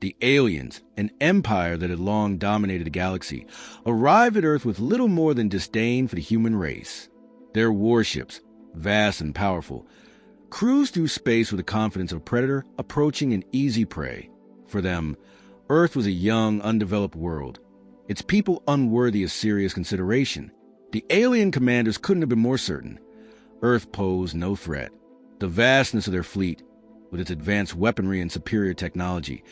The aliens, an empire that had long dominated the galaxy, arrived at Earth with little more than disdain for the human race. Their warships, vast and powerful, cruised through space with the confidence of a predator approaching an easy prey. For them, Earth was a young, undeveloped world, its people unworthy of serious consideration. The alien commanders couldn't have been more certain. Earth posed no threat. The vastness of their fleet, with its advanced weaponry and superior technology,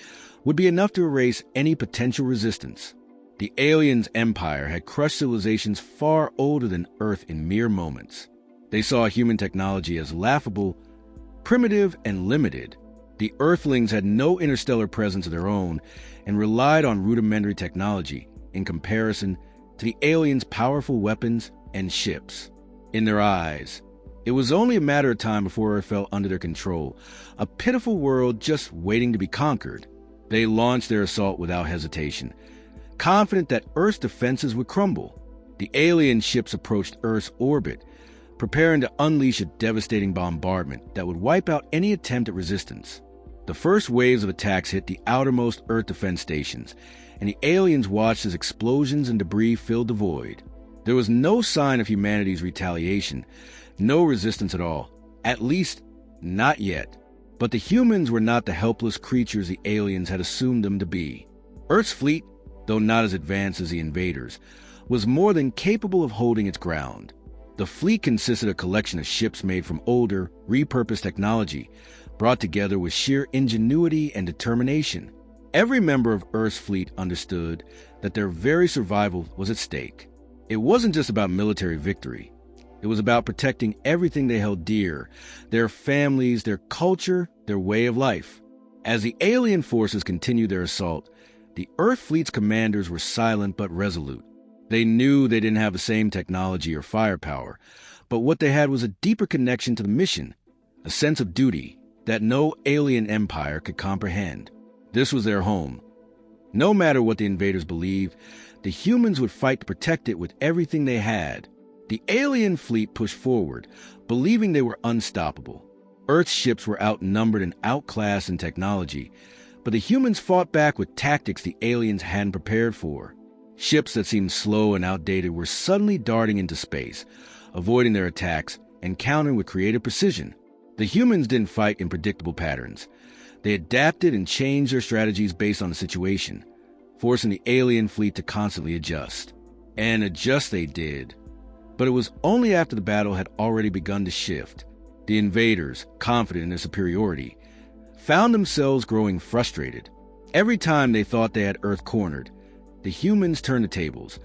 would be enough to erase any potential resistance. The aliens' empire had crushed civilizations far older than Earth in mere moments. They saw human technology as laughable, primitive, and limited. The Earthlings had no interstellar presence of their own and relied on rudimentary technology in comparison to the aliens' powerful weapons and ships. In their eyes, it was only a matter of time before Earth fell under their control, a pitiful world just waiting to be conquered. They launched their assault without hesitation, confident that Earth's defenses would crumble. The alien ships approached Earth's orbit, preparing to unleash a devastating bombardment that would wipe out any attempt at resistance. The first waves of attacks hit the outermost Earth defense stations, and the aliens watched as explosions and debris filled the void. There was no sign of humanity's retaliation, no resistance at all, at least not yet. But the humans were not the helpless creatures the aliens had assumed them to be. Earth's fleet, though not as advanced as the invaders, was more than capable of holding its ground. The fleet consisted of a collection of ships made from older, repurposed technology, brought together with sheer ingenuity and determination. Every member of Earth's fleet understood that their very survival was at stake. It wasn't just about military victory. It was about protecting everything they held dear, their families, their culture, their way of life. As the alien forces continued their assault, the Earth fleet's commanders were silent but resolute. They knew they didn't have the same technology or firepower, but what they had was a deeper connection to the mission, a sense of duty that no alien empire could comprehend. This was their home. No matter what the invaders believed, the humans would fight to protect it with everything they had. The alien fleet pushed forward, believing they were unstoppable. Earth's ships were outnumbered and outclassed in technology, but the humans fought back with tactics the aliens hadn't prepared for. Ships that seemed slow and outdated were suddenly darting into space, avoiding their attacks and countering with creative precision. The humans didn't fight in predictable patterns. They adapted and changed their strategies based on the situation, forcing the alien fleet to constantly adjust. And adjust they did. But it was only after the battle had already begun to shift. The invaders, confident in their superiority, found themselves growing frustrated. Every time they thought they had Earth cornered, the humans turned the tables,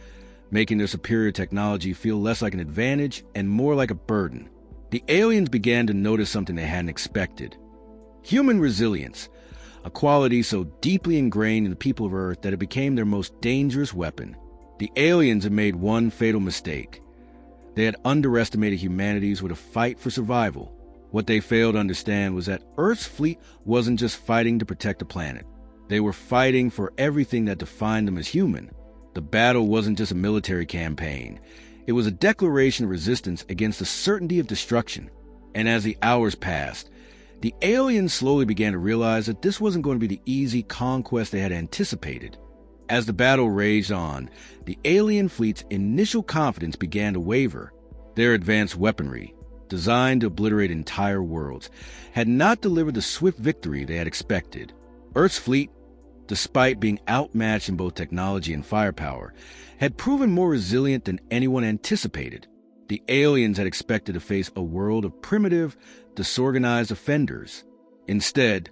making their superior technology feel less like an advantage and more like a burden. The aliens began to notice something they hadn't expected. Human resilience, a quality so deeply ingrained in the people of Earth that it became their most dangerous weapon. The aliens had made one fatal mistake. They had underestimated humanity's with a fight for survival. What they failed to understand was that Earth's fleet wasn't just fighting to protect the planet. They were fighting for everything that defined them as human. The battle wasn't just a military campaign. It was a declaration of resistance against the certainty of destruction. And as the hours passed, the aliens slowly began to realize that this wasn't going to be the easy conquest they had anticipated. As the battle raged on, the alien fleet's initial confidence began to waver. Their advanced weaponry, designed to obliterate entire worlds, had not delivered the swift victory they had expected. Earth's fleet, despite being outmatched in both technology and firepower, had proven more resilient than anyone anticipated. The aliens had expected to face a world of primitive, disorganized offenders. Instead,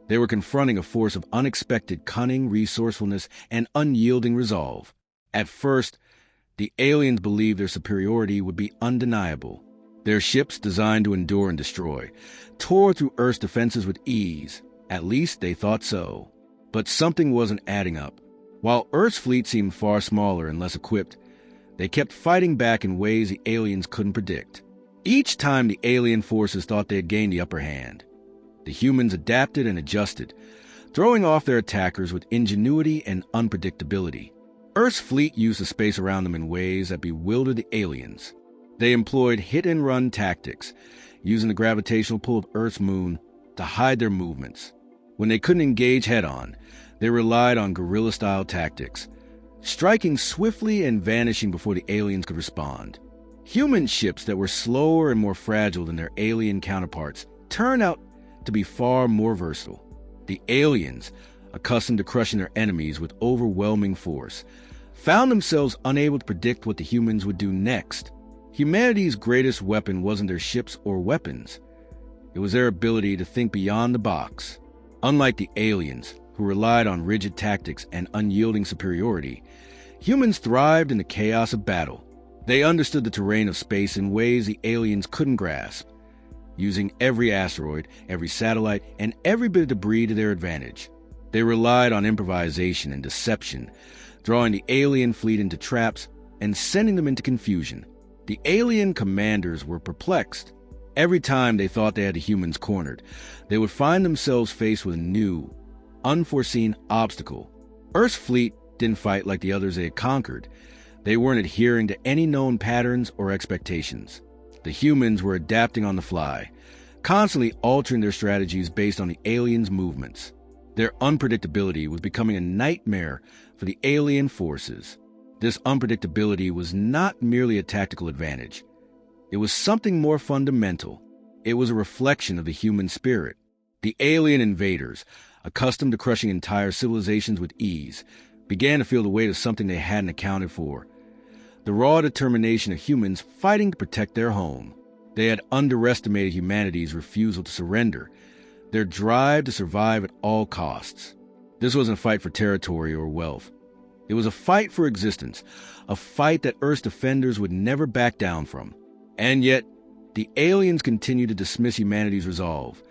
they were confronting a force of unexpected cunning, resourcefulness, and unyielding resolve. At first, the aliens believed their superiority would be undeniable. Their ships, designed to endure and destroy, tore through Earth's defenses with ease. At least they thought so. But something wasn't adding up. While Earth's fleet seemed far smaller and less equipped, they kept fighting back in ways the aliens couldn't predict. Each time the alien forces thought they had gained the upper hand, the humans adapted and adjusted, throwing off their attackers with ingenuity and unpredictability. Earth's fleet used the space around them in ways that bewildered the aliens. They employed hit-and-run tactics, using the gravitational pull of Earth's moon to hide their movements. When they couldn't engage head-on, They relied on guerrilla-style tactics, striking swiftly and vanishing before the aliens could respond. Human ships that were slower and more fragile than their alien counterparts turned out to be far more versatile. The aliens, accustomed to crushing their enemies with overwhelming force, found themselves unable to predict what the humans would do next. Humanity's greatest weapon wasn't their ships or weapons. It was their ability to think beyond the box. Unlike the aliens, who relied on rigid tactics and unyielding superiority, humans thrived in the chaos of battle. They understood the terrain of space in ways the aliens couldn't grasp, using every asteroid, every satellite, and every bit of debris to their advantage. They relied on improvisation and deception, drawing the alien fleet into traps and sending them into confusion. The alien commanders were perplexed. Every time they thought they had the humans cornered, they would find themselves faced with a new, unforeseen obstacle. Earth's fleet didn't fight like the others they had conquered. They weren't adhering to any known patterns or expectations. The humans were adapting on the fly, constantly altering their strategies based on the aliens' movements. Their unpredictability was becoming a nightmare for the alien forces. This unpredictability was not merely a tactical advantage. It was something more fundamental. It was a reflection of the human spirit. The alien invaders, accustomed to crushing entire civilizations with ease, began to feel the weight of something they hadn't accounted for. The raw determination of humans fighting to protect their home. They had underestimated humanity's refusal to surrender, their drive to survive at all costs. This wasn't a fight for territory or wealth. It was a fight for existence, a fight that Earth's defenders would never back down from. And yet, the aliens continued to dismiss humanity's resolve,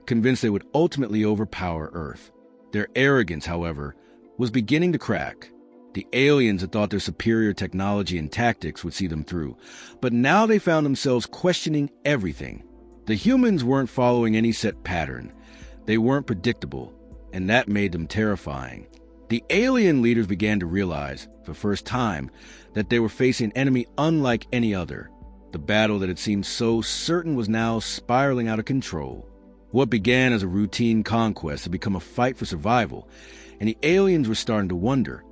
convinced they would ultimately overpower Earth. Their arrogance, however, was beginning to crack. The aliens had thought their superior technology and tactics would see them through, but now they found themselves questioning everything. The humans weren't following any set pattern. They weren't predictable, and that made them terrifying. The alien leaders began to realize, for the first time, that they were facing an enemy unlike any other. The battle that had seemed so certain was now spiraling out of control. What began as a routine conquest had become a fight for survival, and the aliens were starting to wonder,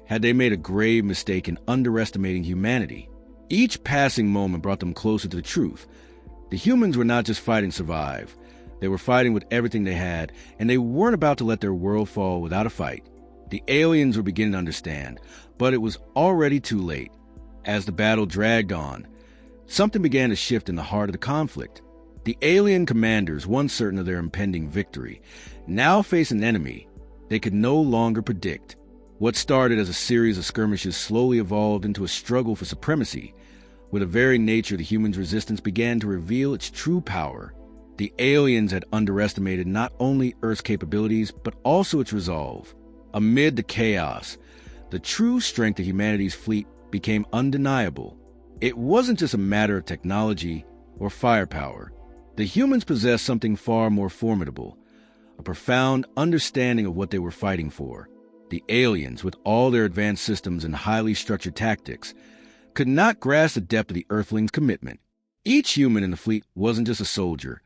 had they made a grave mistake in underestimating humanity? Each passing moment brought them closer to the truth. The humans were not just fighting to survive. They were fighting with everything they had, and they weren't about to let their world fall without a fight. The aliens were beginning to understand, but it was already too late. As the battle dragged on, something began to shift in the heart of the conflict. The alien commanders, once certain of their impending victory, now faced an enemy they could no longer predict. What started as a series of skirmishes slowly evolved into a struggle for supremacy, where the very nature of the humans' resistance began to reveal its true power. The aliens had underestimated not only Earth's capabilities, but also its resolve. Amid the chaos, the true strength of humanity's fleet became undeniable. It wasn't just a matter of technology or firepower. The humans possessed something far more formidable, a profound understanding of what they were fighting for. The aliens, with all their advanced systems and highly structured tactics, could not grasp the depth of the Earthlings' commitment. Each human in the fleet wasn't just a soldier.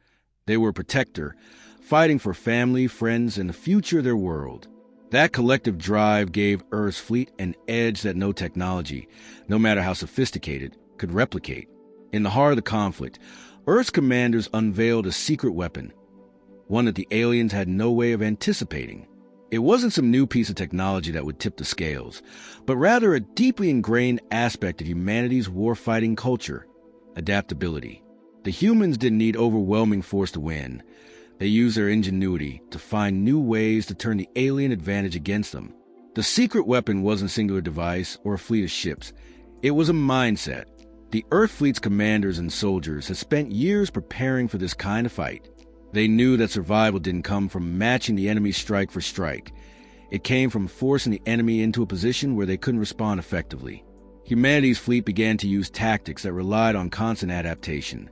They were a protector, fighting for family, friends, and the future of their world. That collective drive gave Earth's fleet an edge that no technology, no matter how sophisticated, could replicate. In the heart of the conflict, Earth's commanders unveiled a secret weapon, one that the aliens had no way of anticipating. It wasn't some new piece of technology that would tip the scales, but rather a deeply ingrained aspect of humanity's warfighting culture: adaptability. The humans didn't need overwhelming force to win. They used their ingenuity to find new ways to turn the alien advantage against them. The secret weapon wasn't a singular device or a fleet of ships. It was a mindset. The Earth fleet's commanders and soldiers had spent years preparing for this kind of fight. They knew that survival didn't come from matching the enemy's strike for strike. It came from forcing the enemy into a position where they couldn't respond effectively. Humanity's fleet began to use tactics that relied on constant adaptation,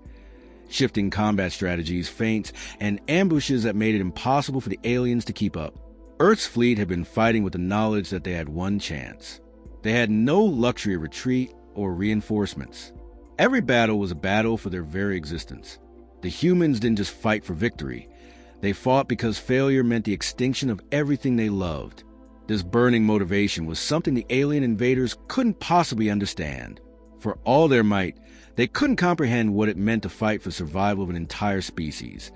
shifting combat strategies, feints, and ambushes that made it impossible for the aliens to keep up. Earth's fleet had been fighting with the knowledge that they had one chance. They had no luxury of retreat or reinforcements. Every battle was a battle for their very existence. The humans didn't just fight for victory. They fought because failure meant the extinction of everything they loved. This burning motivation was something the alien invaders couldn't possibly understand. For all their might, they couldn't comprehend what it meant to fight for survival of an entire species,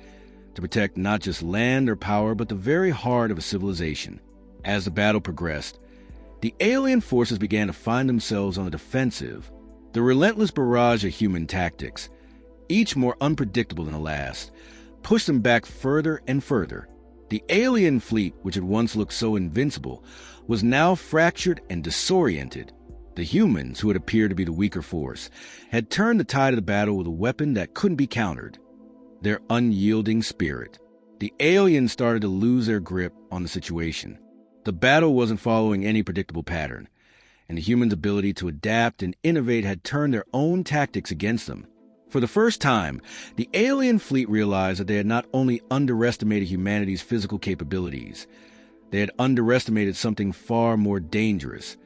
to protect not just land or power, but the very heart of a civilization. As the battle progressed, the alien forces began to find themselves on the defensive. The relentless barrage of human tactics, each more unpredictable than the last, pushed them back further and further. The alien fleet, which had once looked so invincible, was now fractured and disoriented. The humans, who had appeared to be the weaker force, had turned the tide of the battle with a weapon that couldn't be countered: their unyielding spirit. The aliens started to lose their grip on the situation. The battle wasn't following any predictable pattern, and the humans' ability to adapt and innovate had turned their own tactics against them. For the first time, the alien fleet realized that they had not only underestimated humanity's physical capabilities, they had underestimated something far more dangerous: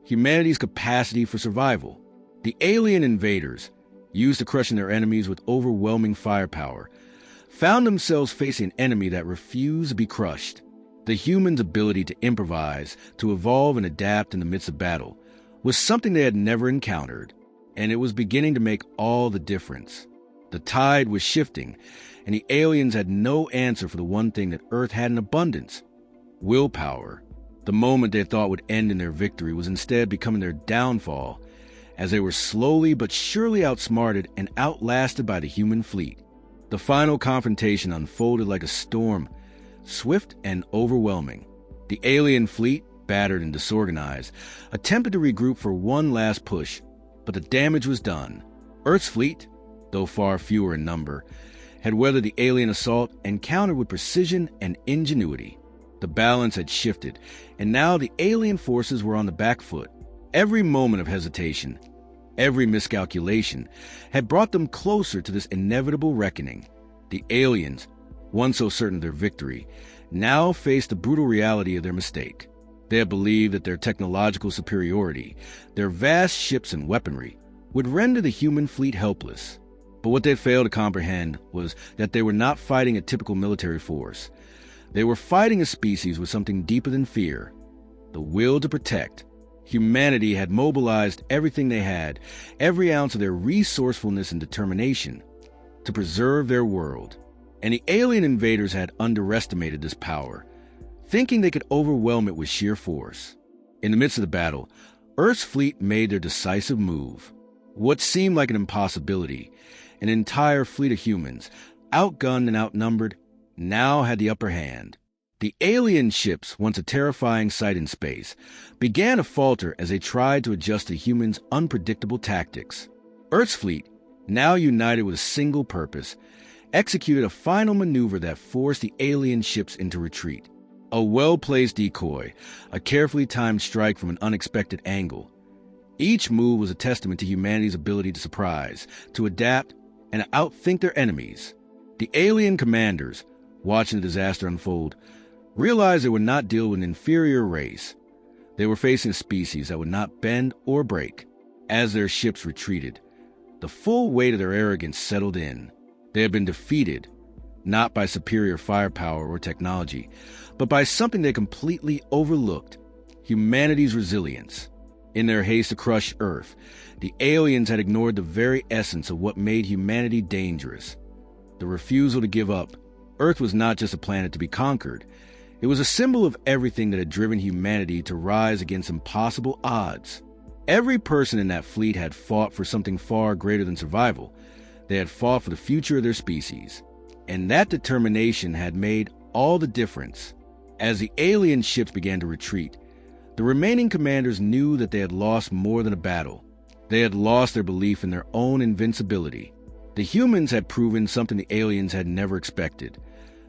humanity's capacity for survival. The alien invaders, used to crushing their enemies with overwhelming firepower, found themselves facing an enemy that refused to be crushed. The humans' ability to improvise, to evolve and adapt in the midst of battle, was something they had never encountered, and it was beginning to make all the difference. The tide was shifting, and the aliens had no answer for the one thing that Earth had in abundance: willpower. The moment they thought would end in their victory was instead becoming their downfall, as they were slowly but surely outsmarted and outlasted by the human fleet. The final confrontation unfolded like a storm, swift and overwhelming. The alien fleet, battered and disorganized, attempted to regroup for one last push, but the damage was done. Earth's fleet, though far fewer in number, had weathered the alien assault and countered with precision and ingenuity. The balance had shifted, and now the alien forces were on the back foot. Every moment of hesitation, every miscalculation, had brought them closer to this inevitable reckoning. The aliens, once so certain of their victory, now faced the brutal reality of their mistake. They had believed that their technological superiority, their vast ships and weaponry, would render the human fleet helpless. But what they failed to comprehend was that they were not fighting a typical military force. They were fighting a species with something deeper than fear: the will to protect. Humanity had mobilized everything they had, every ounce of their resourcefulness and determination, to preserve their world. And the alien invaders had underestimated this power, thinking they could overwhelm it with sheer force. In the midst of the battle, Earth's fleet made their decisive move. What seemed like an impossibility, an entire fleet of humans, outgunned and outnumbered, now had the upper hand. The alien ships, once a terrifying sight in space, began to falter as they tried to adjust to humans' unpredictable tactics. Earth's fleet, now united with a single purpose, executed a final maneuver that forced the alien ships into retreat. A well-placed decoy, a carefully timed strike from an unexpected angle. Each move was a testament to humanity's ability to surprise, to adapt, and to outthink their enemies. The alien commanders, watching the disaster unfold, realized they would not deal with an inferior race. They were facing a species that would not bend or break. As their ships retreated, the full weight of their arrogance settled in. They had been defeated, not by superior firepower or technology, but by something they completely overlooked: humanity's resilience. In their haste to crush Earth, the aliens had ignored the very essence of what made humanity dangerous: the refusal to give up. Earth was not just a planet to be conquered. It was a symbol of everything that had driven humanity to rise against impossible odds. Every person in that fleet had fought for something far greater than survival. They had fought for the future of their species. And that determination had made all the difference. As the alien ships began to retreat, the remaining commanders knew that they had lost more than a battle. They had lost their belief in their own invincibility. The humans had proven something the aliens had never expected.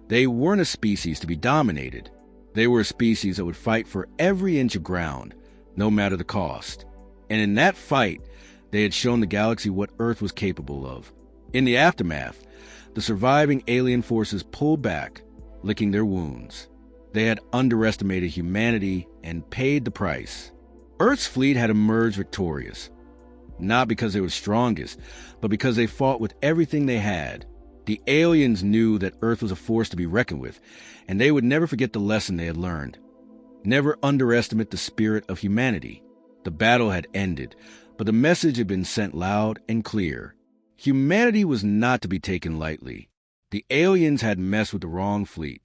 They weren't a species to be dominated. They were a species that would fight for every inch of ground, no matter the cost. And in that fight, they had shown the galaxy what Earth was capable of. In the aftermath, the surviving alien forces pulled back, licking their wounds. They had underestimated humanity and paid the price. Earth's fleet had emerged victorious, not because they were strongest, but because they fought with everything they had. The aliens knew that Earth was a force to be reckoned with, and they would never forget the lesson they had learned. Never underestimate the spirit of humanity. The battle had ended, but the message had been sent loud and clear. Humanity was not to be taken lightly. The aliens had messed with the wrong fleet.